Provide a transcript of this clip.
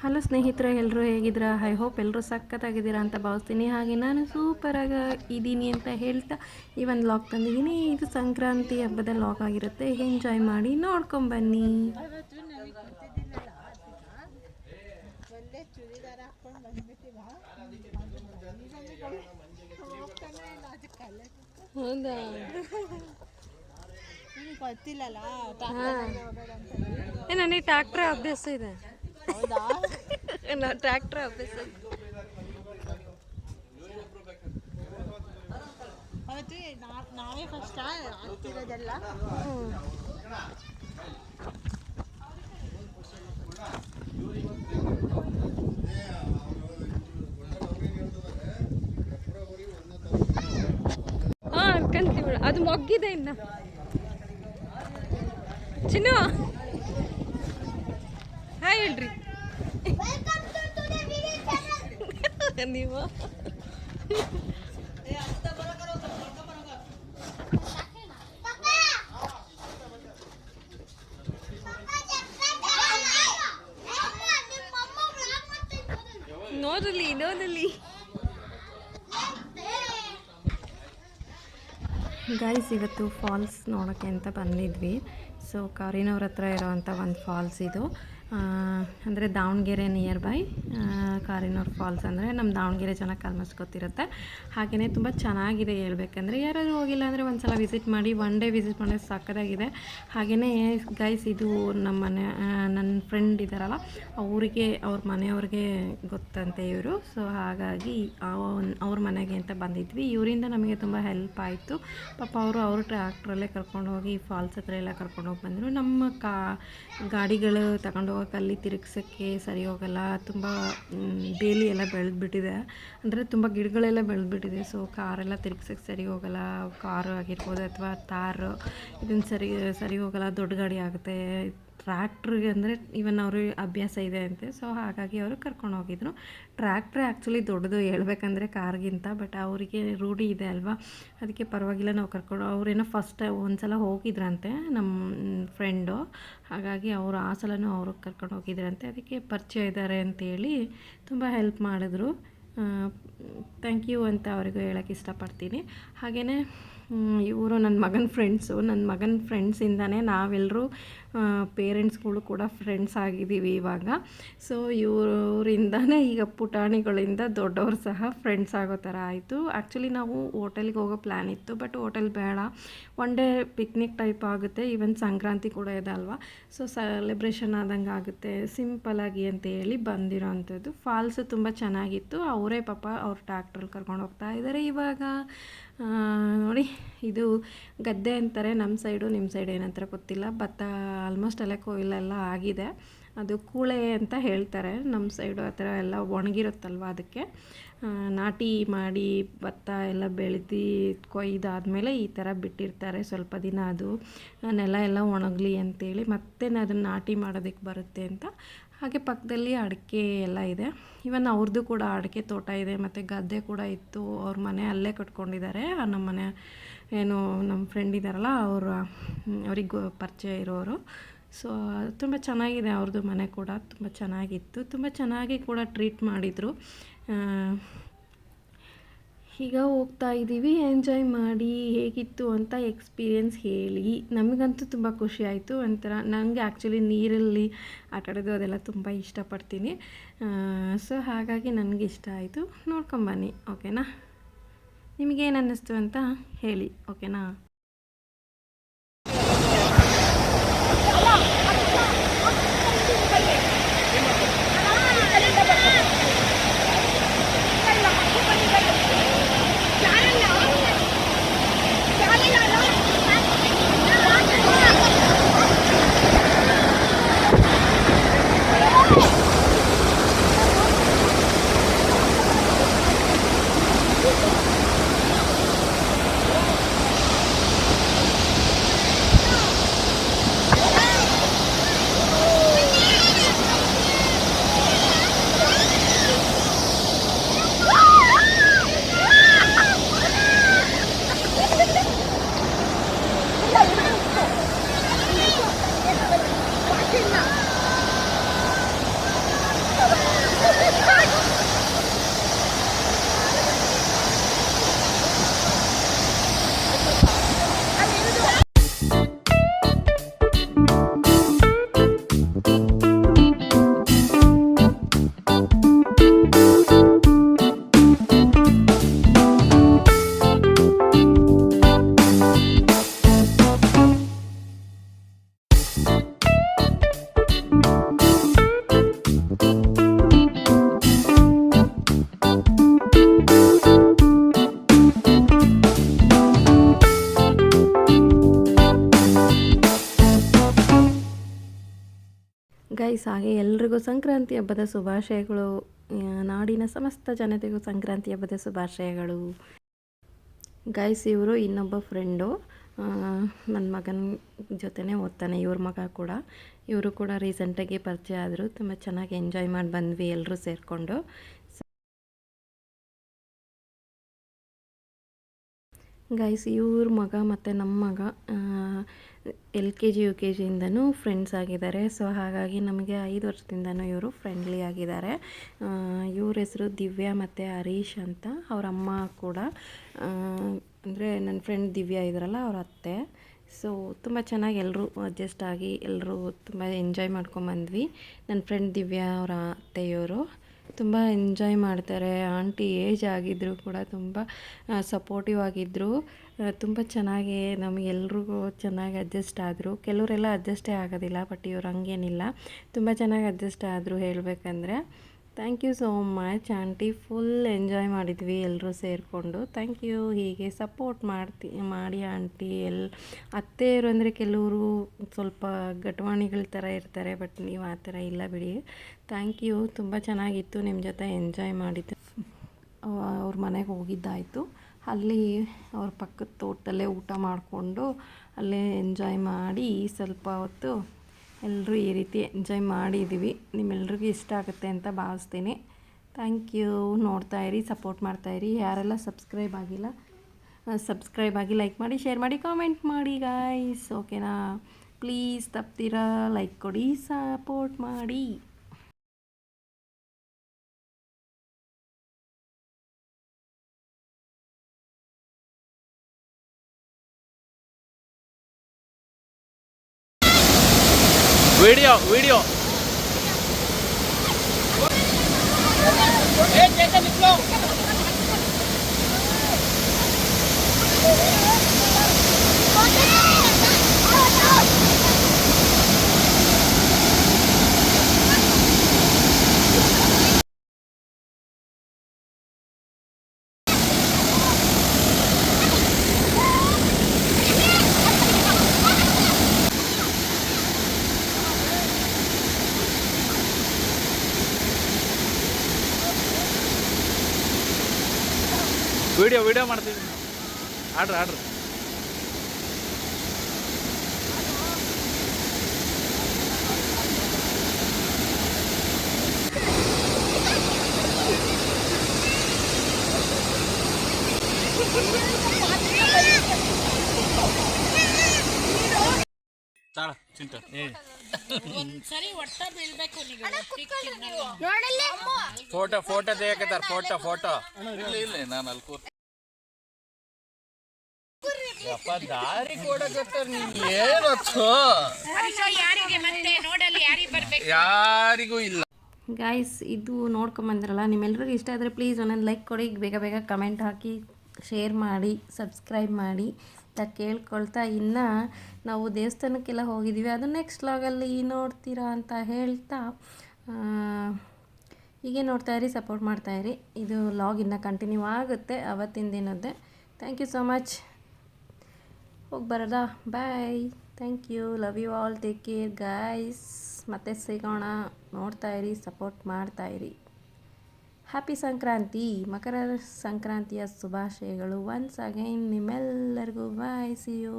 Hello ಸ್ನೇಹಿತರೆ, ಎಲ್ಲರೂ ಹೇಗಿದ್ದೀರಾ? ಐ ಹೋಪ್ ಎಲ್ಲರೂ ಸಖತ್ತಾಗಿದ್ದೀರಾ ಅಂತ ಭಾವಿಸ್ತೀನಿ. ಹಾಗೆ ನಾನು ಸೂಪರಾಗಿ ಇದ್ದೀನಿ ಅಂತ ಹೇಳ್ತಾ ಈ ಒಂದು ಲಾಗ್ ತಂದಿದ್ದೀನಿ. ಇದು ಸಂಕ್ರಾಂತಿ ಹಬ್ಬದ ಲಾಗ್ ಆಗಿರುತ್ತೆ. ಎಂಜಾಯ್ ಮಾಡಿ ನೋಡ್ಕೊಂಬನ್ನಿ. ಹೌದಾ? ಗೊತ್ತಿಲ್ಲಲ್ಲ. ನನಗೆ ಟ್ರ್ಯಾಕ್ಟರ್ ಅಭ್ಯಾಸ ಇದೆ. ಹೌದಾ? ಟ್ರ್ಯಾಕ್ಟರ್ ಅಭ್ಯಾಸ ಇದೆ. ನಾವೇ ಫಸ್ಟ್ ಆಗ್ತಿರೋದೆಲ್ಲ. ಅನ್ಕೊಂತೀವಿ. ಅದು ಮೊಗ್ಗಿದೆ ಇನ್ನು. ಚಿನ್ನು ಹಾಯ್ ಹೇಳ್ರಿ ನೀವು. ನೋಡಲಿ ಗೈಸ್, ಇವತ್ತು ಫಾಲ್ಸ್ ನೋಡೋಕ್ಕೆ ಅಂತ ಬಂದಿದ್ವಿ. ಸೊ ಕಾರಿನವ್ರ ಹತ್ರ ಇರೋವಂಥ ಒಂದು ಫಾಲ್ಸ್ ಇದು. ಅಂದರೆ ದಾವಣಗೆರೆ ನಿಯರ್ ಬೈ ಕಾರಿನವ್ರ ಫಾಲ್ಸ್. ಅಂದರೆ ನಮ್ಮ ದಾವಣಗೆರೆ ಜನಕ್ಕೆ ಆಲ್ಮೋಸ್ಟ್ ಗೊತ್ತಿರುತ್ತೆ. ಹಾಗೆಯೇ ತುಂಬ ಚೆನ್ನಾಗಿದೆ ಹೇಳ್ಬೇಕಂದ್ರೆ. ಯಾರಾದರೂ ಹೋಗಿಲ್ಲ ಅಂದರೆ ಒಂದು ಸಲ ವಿಸಿಟ್ ಮಾಡಿ. ಒನ್ ಡೇ ವಿಸಿಟ್ ಮಾಡೋದು ಸಾಕಾಗಿದೆ. ಹಾಗೆಯೇ ಗೈಸ್, ಇದು ನಮ್ಮ ನನ್ನ ಫ್ರೆಂಡ್ ಇದ್ದಾರಲ್ಲ, ಅವ್ರ ಮನೆಯವ್ರಿಗೆ ಗೊತ್ತಂತೆ ಇವರು. ಸೊ ಹಾಗಾಗಿ ಅವ್ರ ಮನೆಗೆ ಅಂತ ಬಂದಿದ್ವಿ. ಇವರಿಂದ ನಮಗೆ ತುಂಬ ಹೆಲ್ಪ್ ಆಯಿತು. ಪಾಪ ಅವರು ಟ್ರ್ಯಾಕ್ಟ್ರಲ್ಲೇ ಕರ್ಕೊಂಡು ಹೋಗಿ ಫಾಲ್ಸ್ ಹತ್ರ ಎಲ್ಲ ಕರ್ಕೊಂಡು ಹೋಗಿ ಬಂದರು. ನಮ್ಮ ಗಾಡಿಗಳು ತಗೊಂಡು ಹೋಗೋಕೆ ಅಲ್ಲಿ ತಿರುಗ್ಸೋಕ್ಕೆ ಸರಿ ಹೋಗಲ್ಲ. ತುಂಬ ಬೇಲಿ ಎಲ್ಲ ಬೆಳೆದ್ಬಿಟ್ಟಿದೆ. ಅಂದರೆ ತುಂಬ ಗಿಡಗಳೆಲ್ಲ ಬೆಳೆದ್ಬಿಟ್ಟಿದೆ. ಸೊ ಕಾರೆಲ್ಲ ತಿರುಗ್ಸೋಕ್ಕೆ ಸರಿ ಹೋಗಲ್ಲ. ಕಾರು ಆಗಿರ್ಬೋದು ಅಥವಾ ತಾರು, ಇದನ್ನು ಸರಿ ಹೋಗಲ್ಲ. ದೊಡ್ಡ ಗಾಡಿ ಆಗುತ್ತೆ. ಟ್ರ್ಯಾಕ್ಟ್ರಿಗೆ ಅಂದರೆ ಇವನ್ ಅವ್ರಿಗೆ ಅಭ್ಯಾಸ ಇದೆ ಅಂತೆ. ಸೊ ಹಾಗಾಗಿ ಅವರು ಕರ್ಕೊಂಡು ಹೋಗಿದ್ರು. ಟ್ರ್ಯಾಕ್ಟ್ರ್ ಆ್ಯಕ್ಚುಲಿ ದೊಡ್ಡದು ಹೇಳ್ಬೇಕಂದ್ರೆ ಕಾರ್ಗಿಂತ. ಬಟ್ ಅವರಿಗೆ ರೂಢಿ ಇದೆ ಅಲ್ವಾ, ಅದಕ್ಕೆ ಪರವಾಗಿಲ್ಲ ನಾವು ಕರ್ಕೊಂಡು. ಅವರೇನೋ ಫಸ್ಟ್ ಒಂದು ಸಲ ಹೋಗಿದ್ರಂತೆ ನಮ್ಮ ಫ್ರೆಂಡು. ಹಾಗಾಗಿ ಅವರು ಆ ಸಲನೂ ಅವ್ರಿಗೆ ಕರ್ಕೊಂಡು ಹೋಗಿದ್ರಂತೆ. ಅದಕ್ಕೆ ಪರಿಚಯ ಇದ್ದಾರೆ ಅಂತೇಳಿ ತುಂಬ ಹೆಲ್ಪ್ ಮಾಡಿದ್ರು. ಥ್ಯಾಂಕ್ ಯು ಅಂತ ಅವರಿಗೂ ಹೇಳೋಕ್ಕೆ ಇಷ್ಟಪಡ್ತೀನಿ. ಹಾಗೆಯೇ ಇವರು ನನ್ನ ಮಗನ ಫ್ರೆಂಡ್ಸಿಂದನೇ ನಾವೆಲ್ಲರೂ ಪೇರೆಂಟ್ಸ್ಗಳು ಕೂಡ ಫ್ರೆಂಡ್ಸ್ ಆಗಿದ್ದೀವಿ ಇವಾಗ. ಸೊ ಇವರಿಂದನೇ ಈಗ ಪುಟಾಣಿಗಳಿಂದ ದೊಡ್ಡವರು ಸಹ ಫ್ರೆಂಡ್ಸ್ ಆಗೋ ಥರ ಆಯಿತು. ಆ್ಯಕ್ಚುಲಿ ನಾವು ಹೋಟೆಲ್ಗೆ ಹೋಗೋ ಪ್ಲ್ಯಾನ್ ಇತ್ತು. ಬಟ್ ಹೋಟೆಲ್ ಬೇಡ, ಒನ್ ಡೇ ಪಿಕ್ನಿಕ್ ಟೈಪ್ ಆಗುತ್ತೆ. ಈವನ್ ಸಂಕ್ರಾಂತಿ ಕೂಡ ಇದೆ ಅಲ್ವಾ, ಸೊ ಸೆಲೆಬ್ರೇಷನ್ ಆದಂಗೆ ಆಗುತ್ತೆ ಸಿಂಪಲಾಗಿ ಅಂತ ಹೇಳಿ ಬಂದಿರೋ ಅಂಥದ್ದು. ಫಾಲ್ಸು ತುಂಬ ಚೆನ್ನಾಗಿತ್ತು. ಅವರೇ ಪಾಪ ಅವ್ರ ಟ್ರ್ಯಾಕ್ಟ್ರಲ್ಲಿ ಕರ್ಕೊಂಡು ಹೋಗ್ತಾ ಇದ್ದಾರೆ ಇವಾಗ. ನೋಡಿ, ಇದು ಗದ್ದೆ ಅಂತಾರೆ ನಮ್ಮ ಸೈಡು. ನಿಮ್ಮ ಸೈಡ್ ಏನಂತಾರೆ ಗೊತ್ತಿಲ್ಲ. ಭತ್ತ ಆಲ್ಮೋಸ್ಟ್ ಎಲ್ಲ ಕೊಯ್ಲೆಲ್ಲ ಆಗಿದೆ. ಅದು ಕೂಳೆ ಅಂತ ಹೇಳ್ತಾರೆ ನಮ್ಮ ಸೈಡು. ಆ ಥರ ಎಲ್ಲ ಒಣಗಿರುತ್ತಲ್ವ, ಅದಕ್ಕೆ ನಾಟಿ ಮಾಡಿ ಭತ್ತ ಎಲ್ಲ ಬೆಳೆದು ಕೊಯ್ದಾದ್ಮೇಲೆ ಈ ಥರ ಬಿಟ್ಟಿರ್ತಾರೆ ಸ್ವಲ್ಪ ದಿನ. ಅದು ನೆಲ ಎಲ್ಲ ಒಣಗಲಿ ಅಂತೇಳಿ ಮತ್ತೆ ಅದನ್ನು ನಾಟಿ ಮಾಡೋದಕ್ಕೆ ಬರುತ್ತೆ ಅಂತ. ಹಾಗೆ ಪಕ್ಕದಲ್ಲಿ ಅಡಿಕೆ ಎಲ್ಲ ಇದೆ. ಇವನ್ ಅವ್ರದ್ದು ಕೂಡ ಅಡಿಕೆ ತೋಟ ಇದೆ ಮತ್ತು ಗದ್ದೆ ಕೂಡ ಇತ್ತು. ಅವ್ರ ಮನೆ ಅಲ್ಲೇ ಕಟ್ಕೊಂಡಿದ್ದಾರೆ. ನಮ್ಮ ಮನೆ ನಮ್ಮ ಫ್ರೆಂಡ್ ಇದ್ದಾರಲ್ಲ, ಅವ್ರಿಗೆ ಪರಿಚಯ ಇರೋರು. ಸೊ ತುಂಬ ಚೆನ್ನಾಗಿದೆ ಅವ್ರದ್ದು ಮನೆ ಕೂಡ. ತುಂಬ ಚೆನ್ನಾಗಿತ್ತು. ತುಂಬ ಚೆನ್ನಾಗಿ ಕೂಡ ಟ್ರೀಟ್ ಮಾಡಿದರು. ಈಗ ಹೋಗ್ತಾ ಇದ್ದೀವಿ. ಎಂಜಾಯ್ ಮಾಡಿ ಹೇಗಿತ್ತು ಅಂತ ಎಕ್ಸ್ಪೀರಿಯೆನ್ಸ್ ಹೇಳಿ. ನಮಗಂತೂ ತುಂಬ ಖುಷಿ ಆಯಿತು. ಒಂಥರ ನನಗೆ ಆ್ಯಕ್ಚುಲಿ ನೀರಲ್ಲಿ ಆಟಾಡೋದು ಅದೆಲ್ಲ ತುಂಬ ಇಷ್ಟಪಡ್ತೀನಿ. ಸೊ ಹಾಗಾಗಿ ನನಗೆ ಇಷ್ಟ ಆಯಿತು. ನೋಡ್ಕೊಂಬನ್ನಿ, ಓಕೆನಾ? ನಿಮಗೇನು ಅನ್ನಿಸ್ತು ಅಂತ ಹೇಳಿ, ಓಕೆನಾ? ಗೈಸ್, ಹಾಗೆ ಎಲ್ರಿಗೂ ಸಂಕ್ರಾಂತಿ ಹಬ್ಬದ ಶುಭಾಶಯಗಳು. ನಾಡಿನ ಸಮಸ್ತ ಜನತೆಗೂ ಸಂಕ್ರಾಂತಿ ಹಬ್ಬದ ಶುಭಾಶಯಗಳು. ಗೈಸ್, ಇವರು ಇನ್ನೊಬ್ಬ ಫ್ರೆಂಡು, ನನ್ನ ಮಗನ ಜೊತೆನೇ ಓದ್ತಾನೆ, ಇವ್ರ ಮಗ ಕೂಡ. ಇವರು ಕೂಡ ರೀಸೆಂಟಾಗಿ ಪರಿಚಯ ಆದರು. ತುಂಬ ಚೆನ್ನಾಗಿ ಎಂಜಾಯ್ ಮಾಡಿ ಬಂದ್ವಿ ಎಲ್ಲರೂ ಸೇರಿಕೊಂಡು. ಗೈಸ್, ಇವ್ರ ಮಗ ಮತ್ತು ನಮ್ಮ ಮಗ LKG UKG ಇಂದನೂ ಫ್ರೆಂಡ್ಸ್ ಆಗಿದ್ದಾರೆ. ಸೊ ಹಾಗಾಗಿ ನಮಗೆ 5 ವರ್ಷದಿಂದನೂ ಇವರು ಫ್ರೆಂಡ್ಲಿ ಆಗಿದ್ದಾರೆ. ಇವ್ರ ಹೆಸರು ದಿವ್ಯಾ ಮತ್ತು ಹರೀಶ್ ಅಂತ. ಅವ್ರ ಅಮ್ಮ ಕೂಡ ಅಂದರೆ ನನ್ನ ಫ್ರೆಂಡ್ ದಿವ್ಯಾ ಇದ್ರಲ್ಲ, ಅವ್ರ ಅತ್ತೆ. ಸೊ ತುಂಬ ಚೆನ್ನಾಗಿ ಎಲ್ಲರೂ ಅಡ್ಜಸ್ಟ್ ಆಗಿ ಎಲ್ಲರೂ ತುಂಬ ಎಂಜಾಯ್ ಮಾಡ್ಕೊಂಬಂದ್ವಿ. ನನ್ನ ಫ್ರೆಂಡ್ ದಿವ್ಯಾ ಅವರ ಅತ್ತೆಯವರು ತುಂಬ ಎಂಜಾಯ್ ಮಾಡ್ತಾರೆ. ಆಂಟಿ ಏಜ್ ಆಗಿದ್ದರು ಕೂಡ ತುಂಬ ಸಪೋರ್ಟಿವ್ ಆಗಿದ್ದರು. ತುಂಬ ಚೆನ್ನಾಗಿ ನಮಗೆಲ್ರಿಗೂ ಚೆನ್ನಾಗಿ ಅಡ್ಜಸ್ಟ್ ಆದರು. ಕೆಲವರೆಲ್ಲ ಅಡ್ಜಸ್ಟೇ ಆಗೋದಿಲ್ಲ, ಬಟ್ ಇವ್ರು ಹಂಗೇನಿಲ್ಲ, ತುಂಬ ಚೆನ್ನಾಗಿ ಅಡ್ಜಸ್ಟ್ ಆದರು ಹೇಳಬೇಕಂದ್ರೆ. Thank you so much aunty. Full enjoy ಮಾಡಿದ್ವಿ ಎಲ್ಲರೂ ಸೇರಿಕೊಂಡು. Thank you. ಹೀಗೆ ಸಪೋರ್ಟ್ ಮಾಡಿ ಆಂಟಿ. ಅತ್ತೆಯರು ಅಂದರೆ ಕೆಲವರು ಸ್ವಲ್ಪ ಗಟ್ವಾಣಿಗಳ ಥರ ಇರ್ತಾರೆ, ಬಟ್ ನೀವು ಆ ಥರ ಇಲ್ಲ ಬಿಡಿ. Thank you. ತುಂಬ ಚೆನ್ನಾಗಿತ್ತು ನಿಮ್ಮ ಜೊತೆ ಎಂಜಾಯ್ ಮಾಡಿದ್ದು. ಅವ್ರ ಮನೆಗೆ ಹೋಗಿದ್ದಾಯಿತು. ಅಲ್ಲಿ ಅವ್ರ ಪಕ್ಕದ ತೋಟದಲ್ಲೇ ಊಟ ಮಾಡಿಕೊಂಡು ಅಲ್ಲೇ ಎಂಜಾಯ್ ಮಾಡಿ ಸ್ವಲ್ಪ ಹೊತ್ತು ಎಲ್ಲರೂ ಈ ರೀತಿ ಎಂಜಾಯ್ ಮಾಡಿದ್ದೀವಿ. ನಿಮ್ಮೆಲ್ರಿಗೂ ಇಷ್ಟ ಆಗುತ್ತೆ ಅಂತ ಭಾವಿಸ್ತೀನಿ. Thank you. ನೋಡ್ತಾಯಿರಿ, ಸಪೋರ್ಟ್ ಮಾಡ್ತಾಯಿರಿ. ಯಾರೆಲ್ಲ ಸಬ್ಸ್ಕ್ರೈಬ್ ಆಗಿ ಲೈಕ್ ಮಾಡಿ, ಶೇರ್ ಮಾಡಿ, ಕಾಮೆಂಟ್ ಮಾಡಿ ಗಾಯ್ಸ್. ಓಕೆನಾ? ಪ್ಲೀಸ್ ತಪ್ತೀರಾ ಲೈಕ್ ಕೊಡಿ, ಸಪೋರ್ಟ್ ಮಾಡಿ. ವಿಡಿಯೋ ಮಾಡ್ತೀವಿ. ಆಡ್ರಿ ಫೋಟೋ ತೆಗಿತಾರೆ. ಫೋಟೋ ಇಲ್ಲ ನಾನು ಅಲ್ಲಿ ಕೂತ್ ದಾರಿ ಯಾರಿಗೂ ಇಲ್ಲ. ಗಾಯ್ಸ್, ಇದು ನೋಡ್ಕೊಂಬಂದ್ರಲ್ಲ, ನಿಮ್ಮೆಲ್ಲರಿಗೂ ಇಷ್ಟ ಆದರೆ ಪ್ಲೀಸ್ ಒಂದೊಂದು ಲೈಕ್ ಕೊಡಿ, ಬೇಗ ಕಮೆಂಟ್ ಹಾಕಿ, ಶೇರ್ ಮಾಡಿ, ಸಬ್ಸ್ಕ್ರೈಬ್ ಮಾಡಿ ಅಂತ ಕೇಳ್ಕೊಳ್ತಾ, ಇನ್ನು ನಾವು ದೇವಸ್ಥಾನಕ್ಕೆಲ್ಲ ಹೋಗಿದ್ದೀವಿ, ಅದು ನೆಕ್ಸ್ಟ್ ವ್ಲಾಗಲ್ಲಿ ನೋಡ್ತೀರಾ ಅಂತ ಹೇಳ್ತಾ, ಹೀಗೆ ನೋಡ್ತಾಯಿರಿ, ಸಪೋರ್ಟ್ ಮಾಡ್ತಾಯಿರಿ. ಇದು ವ್ಲಾಗ್ ಇನ್ನೂ ಕಂಟಿನ್ಯೂ ಆಗುತ್ತೆ ಅವತ್ತಿನ ದಿನದ್ದೇ. Thank you so much. ಹೋಗಿ ಬರೋದಾ? Bye. Thank you. Love you all. Take care guys. ಮತ್ತೆ ಸಿಗೋಣ. ನೋಡ್ತಾಯಿರಿ, ಸಪೋರ್ಟ್ ಮಾಡ್ತಾಯಿರಿ. ಹ್ಯಾಪಿ ಸಂಕ್ರಾಂತಿ, ಮಕರ ಸಂಕ್ರಾಂತಿಯ ಶುಭಾಶಯಗಳು ಒನ್ಸ್ ಅಗೈನ್ ನಿಮ್ಮೆಲ್ಲರಿಗೂ. ಬಾಯ್. See you.